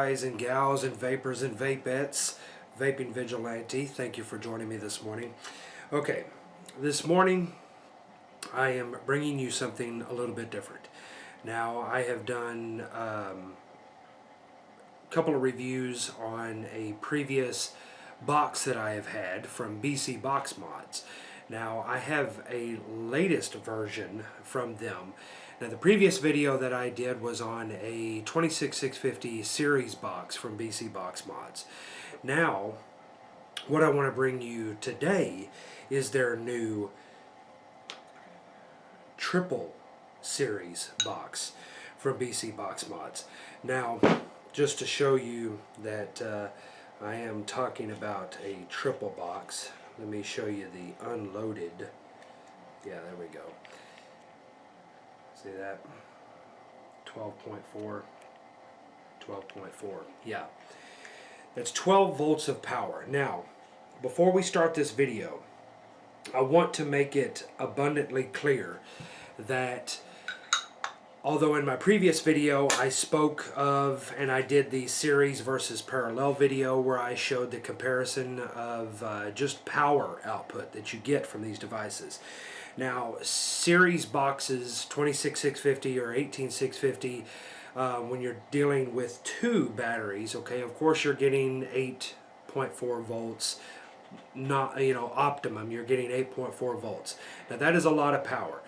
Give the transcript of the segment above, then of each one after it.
guys and gals and vapors and vapettes, Vaping Vigilante. Thank you for joining me this morning. Okay, this morning I am bringing you something a little bit different. Now, I have done a couple of reviews on a previous box that I have had from BC Box Mods. Now, I have a latest version from them. Now, the previous video that I did was on a 26650 series box from BC Box Mods. Now, what I want to bring you today is their new triple series box from BC Box Mods. Now, just to show you that I am talking about a triple box, let me show you the unloaded. Yeah, there we go. See that? 12.4, 12.4. Yeah. That's 12 volts of power. Now, before we start this video, I want to make it abundantly clear that although in my previous video I spoke of, and I did the series versus parallel video where I showed the comparison of just power output that you get from these devices. Now, series boxes, 26650 or 18650, when you're dealing with two batteries, okay, of course you're getting 8.4 volts, not, optimum, you're getting 8.4 volts. Now that is a lot of power.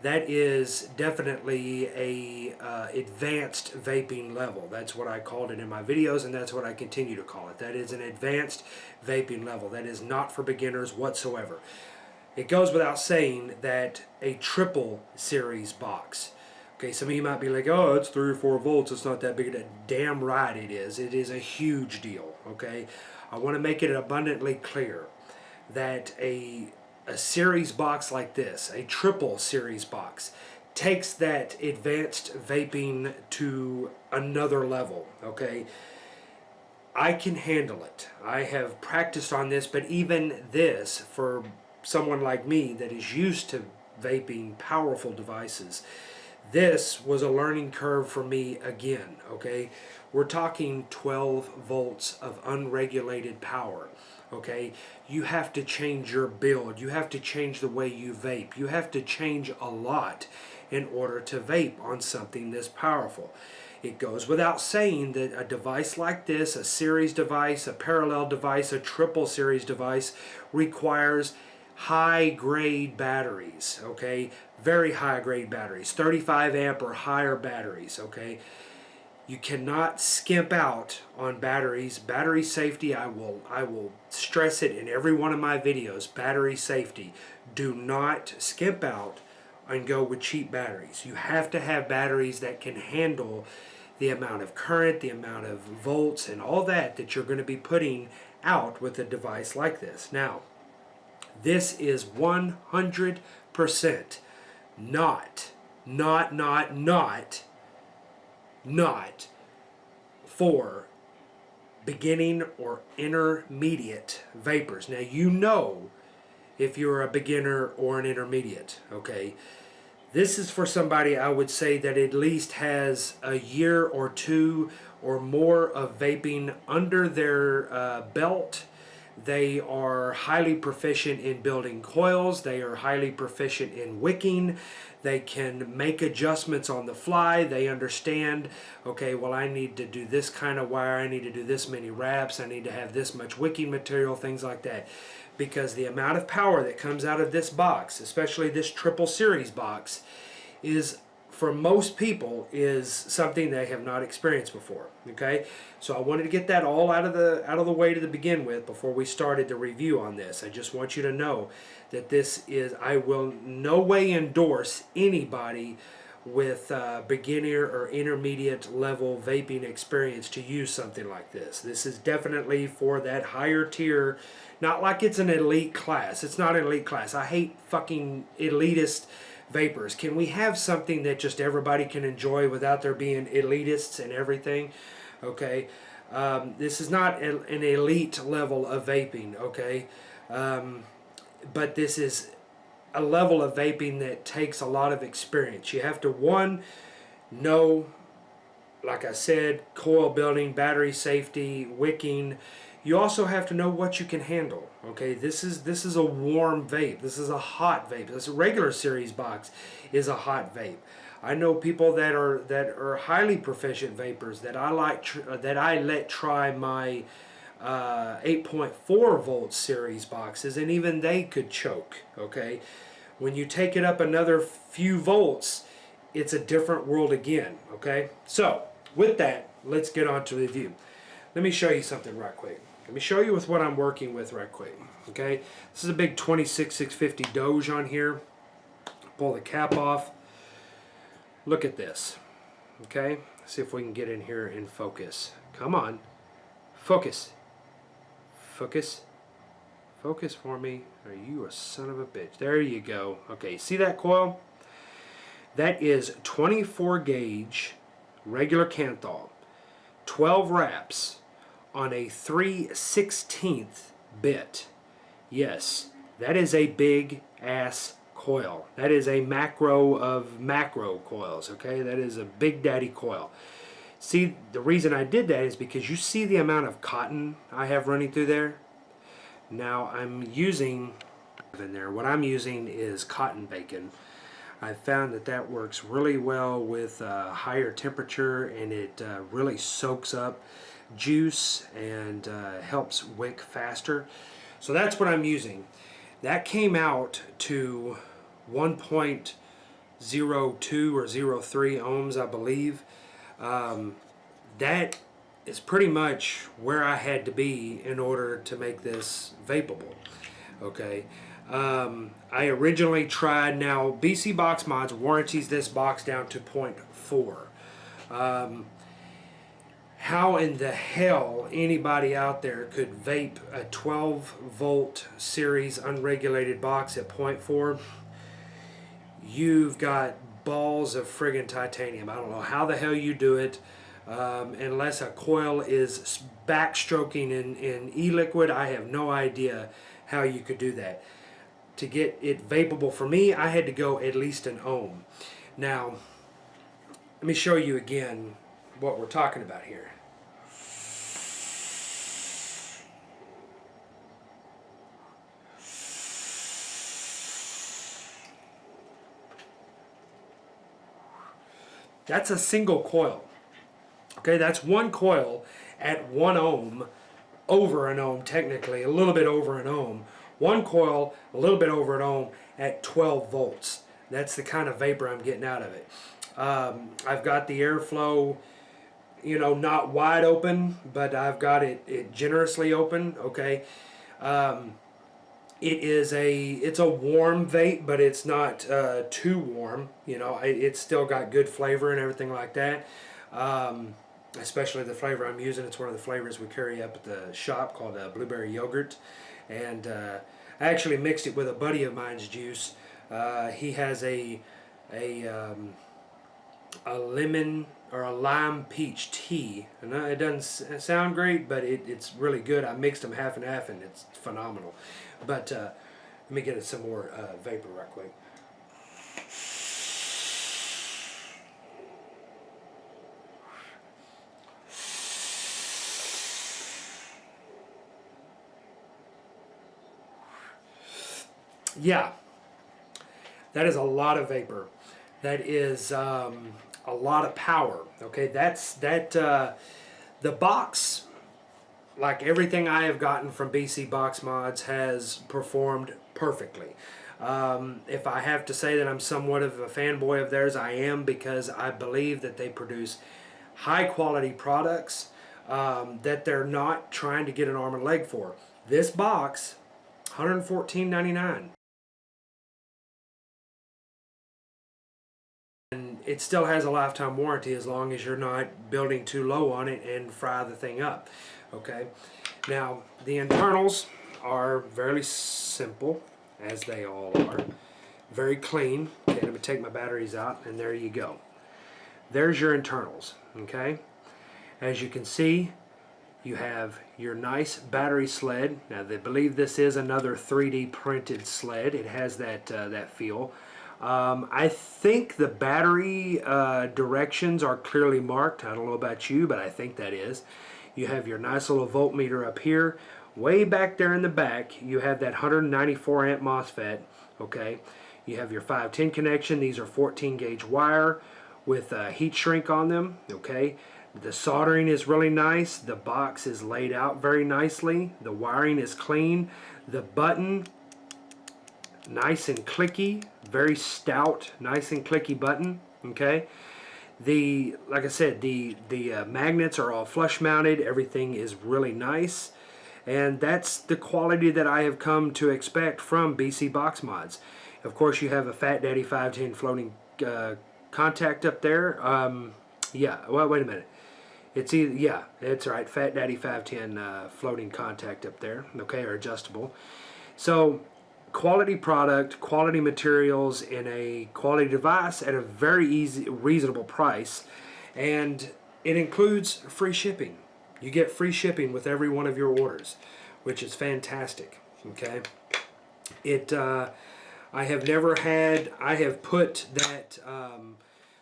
That is definitely a advanced vaping level. That's what I called it in my videos, and that's what I continue to call it. That is an advanced vaping level. That is not for beginners whatsoever. It goes without saying that a triple series box, okay, some of you might be like, oh, it's 3 or 4 volts, it's not that big. Damn right it is. It is a huge deal, okay? I want to make it abundantly clear that a series box like this, a triple series box, takes that advanced vaping to another level, okay? I can handle it. I have practiced on this, but even this, for someone like me that is used to vaping powerful devices, this was a learning curve for me again, okay? We're talking 12 volts of unregulated power, okay? You have to change your build. You have to change the way you vape. You have to change a lot in order to vape on something this powerful. It goes without saying that a device like this, a series device, a parallel device, a triple series device, requires high-grade batteries, okay? Very high-grade batteries, 35 amp or higher batteries, okay? You cannot skimp out on batteries. Battery safety, I will stress it in every one of my videos. Battery safety. Do not skimp out and go with cheap batteries. You have to have batteries that can handle the amount of current, the amount of volts, and all that you're going to be putting out with a device like this. Now, this is 100% not for beginning or intermediate vapors. Now, you know if you're a beginner or an intermediate, okay? This is for somebody, I would say, that at least has a year or two or more of vaping under their belt. They are highly proficient in building coils. They are highly proficient in wicking. They can make adjustments on the fly. They understand, okay, well, I need to do this kind of wire. I need to do this many wraps. I need to have this much wicking material, things like that. Because the amount of power that comes out of this box, especially this triple series box, is, for most people, is something they have not experienced before, okay? So I wanted to get that all out of the way to begin with before we started the review on this. I just want you to know that this is, I will no way endorse anybody with beginner or intermediate level vaping experience to use something like this. This is definitely for that higher tier, not like it's an elite class. It's not an elite class. I hate fucking elitist vapors. Can we have something that just everybody can enjoy without there being elitists and everything? Okay, this is not an elite level of vaping, okay? But this is a level of vaping that takes a lot of experience. You have to, one, know like I said, coil building, battery safety, wicking. You also have to know what you can handle. Okay, this is a warm vape. This is a hot vape. This regular series box is a hot vape. I know people that are highly proficient vapors that I let try my 8.4 volt series boxes, and even they could choke. Okay, when you take it up another few volts, it's a different world again. Okay, so with that, let's get on to the review. Let me show you something right quick. Let me show you with what I'm working with right quick. Okay, this is a big 26650 Doge on here. Pull the cap off. Look at this. Okay, let's see if we can get in here and focus. Come on, focus, focus, focus for me. Are you a son of a bitch? There you go. Okay, see that coil? That is 24 gauge regular Canthal, 12 wraps on a 3/16 bit. Yes, that is a big ass coil. That is a macro of macro coils. Okay, that is a big daddy coil. See, the reason I did that is because you see the amount of cotton I have running through there. Now I'm using in there, what I'm using is cotton bacon. I found that that works really well with higher temperature, and it really soaks up juice and helps wick faster. So that's what I'm using. That came out to 1.02 or 0.03 ohms, I believe. That is pretty much where I had to be in order to make this vapeable. Okay. I originally tried, now BC Box Mods warranties this box down to 0.4. How in the hell anybody out there could vape a 12 volt series unregulated box at 0.4? You've got balls of friggin' titanium. I don't know how the hell you do it. Unless a coil is backstroking in e-liquid, I have no idea how you could do that. To get it vapeable for me, I had to go at least an ohm. Now, let me show you again what we're talking about here. That's a single coil. Okay, that's one coil at 1 ohm, over an ohm technically, a little bit over an ohm. One coil, a little bit over an ohm at 12 volts. That's the kind of vapor I'm getting out of it. I've got the airflow, you know, not wide open, but I've got it generously open. Okay, it's a warm vape, but it's not too warm. You know, it's still got good flavor and everything like that. Especially the flavor I'm using. It's one of the flavors we carry up at the shop called blueberry yogurt, and I actually mixed it with a buddy of mine's juice. He has a lemon or a lime peach tea, and it doesn't sound great, but it's really good. I mixed them half and half, and it's phenomenal. But let me get it some more vapor right quick. Yeah, that is a lot of vapor. That is a lot of power. Okay, the box, like everything I have gotten from BC Box Mods, has performed perfectly. If I have to say that I'm somewhat of a fanboy of theirs, I am, because I believe that they produce high quality products that they're not trying to get an arm and leg for. This box, $114.99. And it still has a lifetime warranty as long as you're not building too low on it and fry the thing up. Okay, now the internals are very simple, as they all are. Very clean. Okay, let me take my batteries out, and there you go. There's your internals. Okay, as you can see, you have your nice battery sled. Now they believe this is another 3D printed sled. It has that that feel. I think the battery directions are clearly marked. I don't know about you, but I think that is. You have your nice little voltmeter up here. Way back there in the back, you have that 194 amp MOSFET. Okay, you have your 510 connection. These are 14 gauge wire with heat shrink on them. Okay, the soldering is really nice. The box is laid out very nicely. The wiring is clean. The button, nice and clicky, very stout, nice and clicky button. Okay, like I said, the magnets are all flush mounted. Everything is really nice, and that's the quality that I have come to expect from BC Box Mods. Of course, you have a Fat Daddy 510 floating contact up there. Yeah, well, wait a minute. It's either, yeah, that's right, Fat Daddy 510 floating contact up there, okay, or adjustable. So, quality product, quality materials in a quality device at a very reasonable price, and it includes free shipping. You get free shipping with every one of your orders, which is fantastic. Okay, I have put that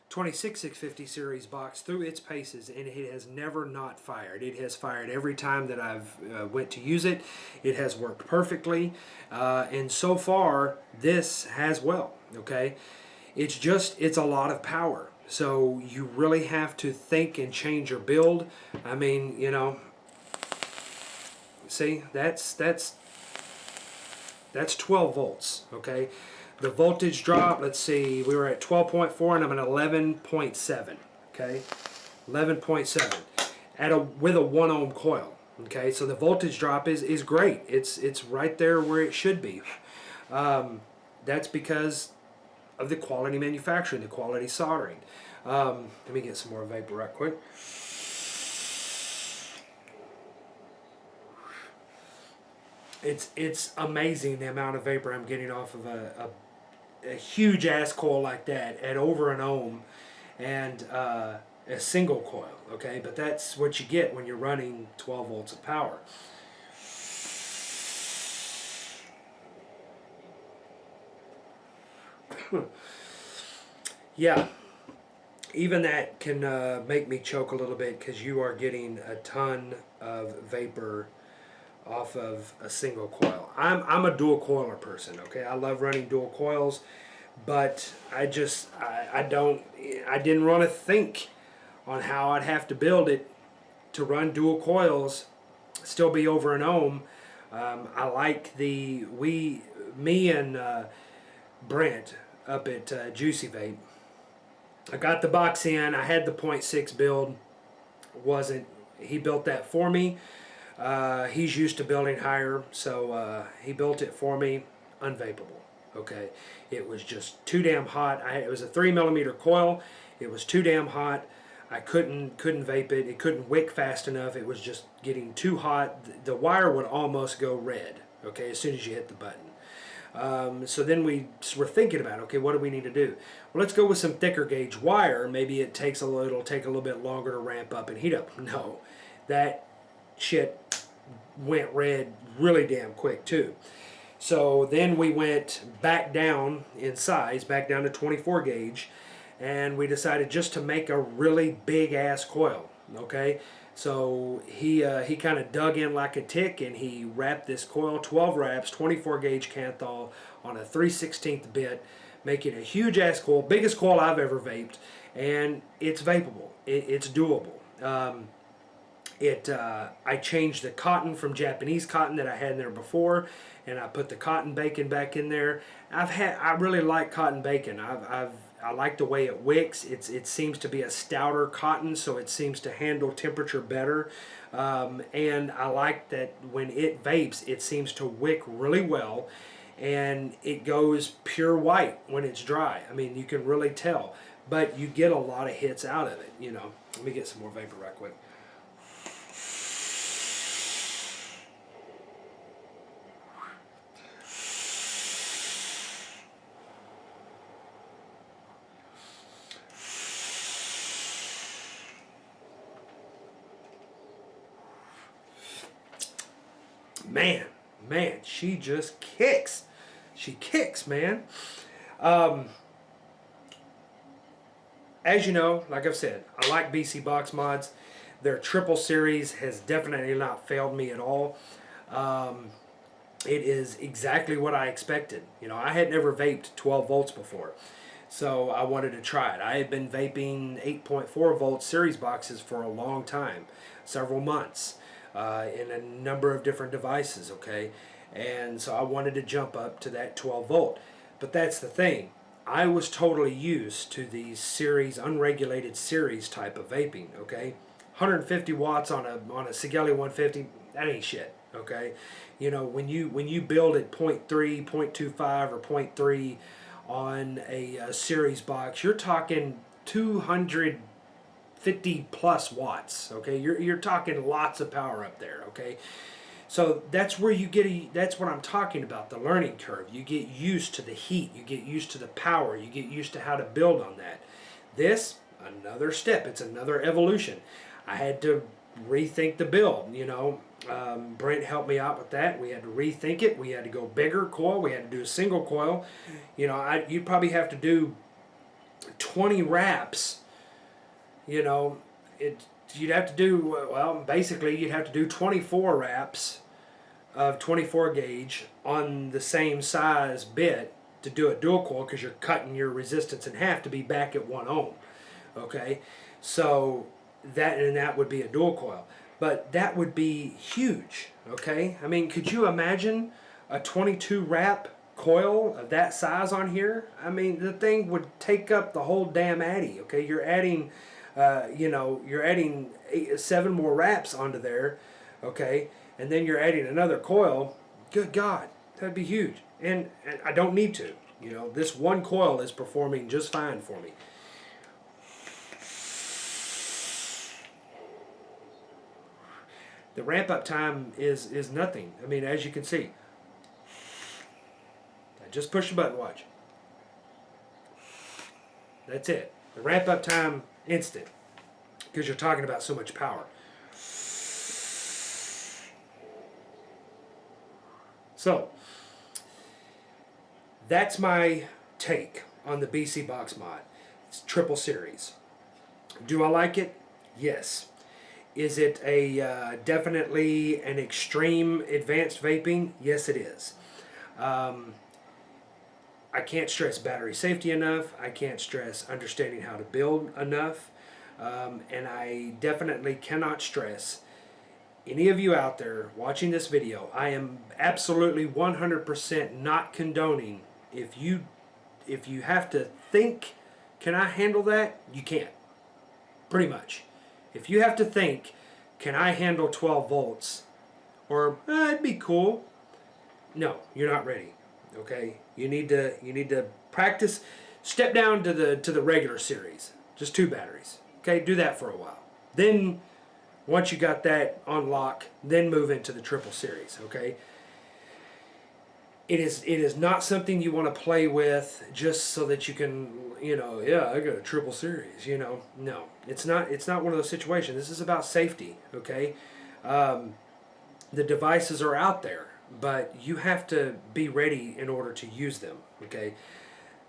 26650 series box through its paces, and it has never not fired. It has fired every time that I've went to use it. It has worked perfectly, and so far this has well. Okay, it's a lot of power, so you really have to think and change your build. I mean, you know, see, that's 12 volts. Okay, the voltage drop, let's see, we were at 12.4 and I'm at 11.7. Okay, 11.7 with a 1 ohm coil. Okay, so the voltage drop is great. It's right there where it should be. That's because of the quality manufacturing, the quality soldering. Let me get some more vapor right quick. It's amazing the amount of vapor I'm getting off of a huge ass coil like that at over an ohm, and a single coil. Okay, but that's what you get when you're running 12 volts of power. Yeah, even that can make me choke a little bit, because you are getting a ton of vapor off of a single coil. I'm a dual coiler person. Okay, I love running dual coils, but I didn't want to think on how I'd have to build it to run dual coils, still be over an ohm. I like me and Brent up at Juicy Vape. I got the box in. I had the 0.6 build. He built that for me. He's used to building higher, so he built it for me. Unvapable. Okay, it was just too damn hot. It was a 3mm coil. It was too damn hot. I couldn't vape it. It couldn't wick fast enough. It was just getting too hot. The wire would almost go red. Okay, as soon as you hit the button. So then we were thinking about, okay, what do we need to do? Well, let's go with some thicker gauge wire. Maybe it'll take a little bit longer to ramp up and heat up. No, that shit went red really damn quick too. So then we went back down in size, back down to 24 gauge, and we decided just to make a really big ass coil. Okay, so he kind of dug in like a tick, and he wrapped this coil, 12 wraps, 24 gauge Canthal on a 3/16 bit, making a huge ass coil, biggest coil I've ever vaped, and it's vapable. It's doable. I changed the cotton from Japanese cotton that I had in there before, and I put the cotton bacon back in there. I really like cotton bacon. I like the way it wicks. It seems to be a stouter cotton, so it seems to handle temperature better. And I like that when it vapes, it seems to wick really well, and it goes pure white when it's dry. I mean, you can really tell, but you get a lot of hits out of it. You know. Let me get some more vapor right quick. Man, she just kicks. She kicks, man. as you know, like I've said, I like BC Box Mods. Their triple series has definitely not failed me at all. It is exactly what I expected. You know, I had never vaped 12 volts before, so I wanted to try it. I had been vaping 8.4 volt series boxes for a long time, several months, in a number of different devices, okay? And so I wanted to jump up to that 12 volt. But that's the thing. I was totally used to these series, unregulated series type of vaping, okay? 150 watts on a Sigeli 150, that ain't shit, okay? You know, when you build at 0.3, 0.25 or 0.3 on a series box, you're talking 250 plus watts, okay? You're talking lots of power up there, okay? So that's where you get that's what I'm talking about, the learning curve. You get used to the heat, you get used to the power, you get used to how to build on that. This, another step, it's another evolution. I had to rethink the build, you know. Brent helped me out with that. We had to rethink it. We had to go bigger coil. We had to do a single coil. You know, you'd probably have to do 20 wraps, you know. You'd have to do, well, basically you'd have to do 24 wraps of 24 gauge on the same size bit to do a dual coil, because you're cutting your resistance in half to be back at 1 ohm. Okay, so that would be a dual coil, but that would be huge. Okay, I mean, could you imagine a 22 wrap coil of that size on here? I mean, the thing would take up the whole damn addy. Okay, you're adding you know, you're adding 7 more wraps onto there, okay, and then you're adding another coil. Good God, that'd be huge. And I don't need to. You know, this one coil is performing just fine for me. The ramp up time is nothing. I mean, as you can see, I just push the button, watch. That's it. The ramp up time, instant, because you're talking about so much power. So that's my take on the BC Box Mod. It's triple series. Do I like it? Yes. Is it a definitely an extreme advanced vaping? Yes, it is. I can't stress battery safety enough. I can't stress understanding how to build enough. And I definitely cannot stress any of you out there watching this video. I am absolutely 100% not condoning if you have to think, can I handle that? You can't. Pretty much. If you have to think, can I handle 12 volts? Or, it'd be cool. No, you're not ready. Okay? You need to practice. Step down to the regular series. Just 2 batteries. Okay? Do that for a while. Then, once you got that on lock, then move into the triple series. Okay? It is not something you want to play with just so that you can, you know, yeah, I got a triple series, you know. No, it's not one of those situations. This is about safety, okay? The devices are out there, but you have to be ready in order to use them, okay?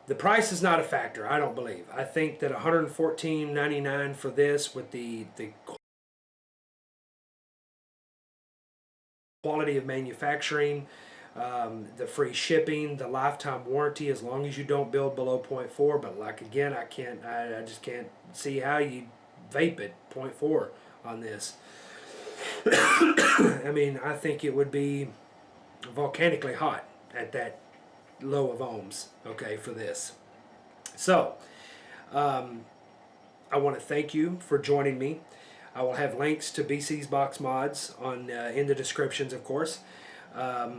The price is not a factor, I don't believe. I think that $114.99 for this, with the quality of manufacturing, the free shipping, the lifetime warranty as long as you don't build below 0.4. But like, again, I just can't see how you vape at 0.4 on this. I mean, I think it would be volcanically hot at that low of ohms, okay, for this. So I want to thank you for joining me. I will have links to BC's Box Mods on in the descriptions, of course. I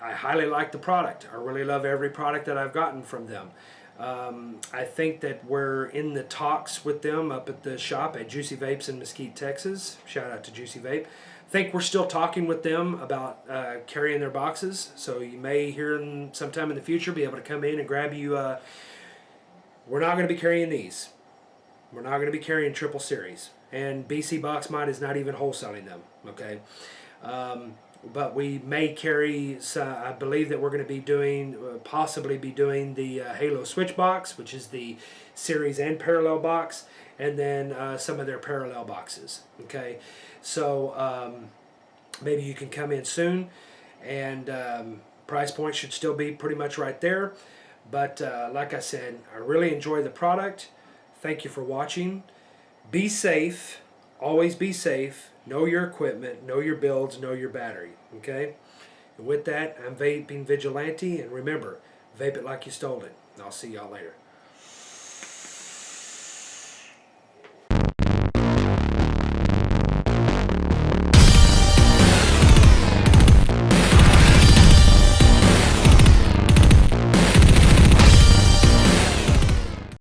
highly like the product. I really love every product that I've gotten from them. I think that we're in the talks with them up at the shop at Juicy Vapes in Mesquite, Texas. Shout out to Juicy Vape. I think we're still talking with them about carrying their boxes, so you may hear them sometime in the future, be able to come in and grab you. We're not going to be carrying these. We're not going to be carrying triple series. And BC Box Mod is not even wholesaling them, okay? but we may carry, I believe that we're going to be doing, possibly be doing the Halo Switch box, which is the series and parallel box, and then some of their parallel boxes. Okay, so maybe you can come in soon, and price point should still be pretty much right there. But like I said, I really enjoy the product. Thank you for watching. Be safe. Always be safe. Know your equipment. Know your builds. Know your battery. Okay? And with that, I'm Vaping Vigilante. And remember, vape it like you stole it. I'll see y'all later.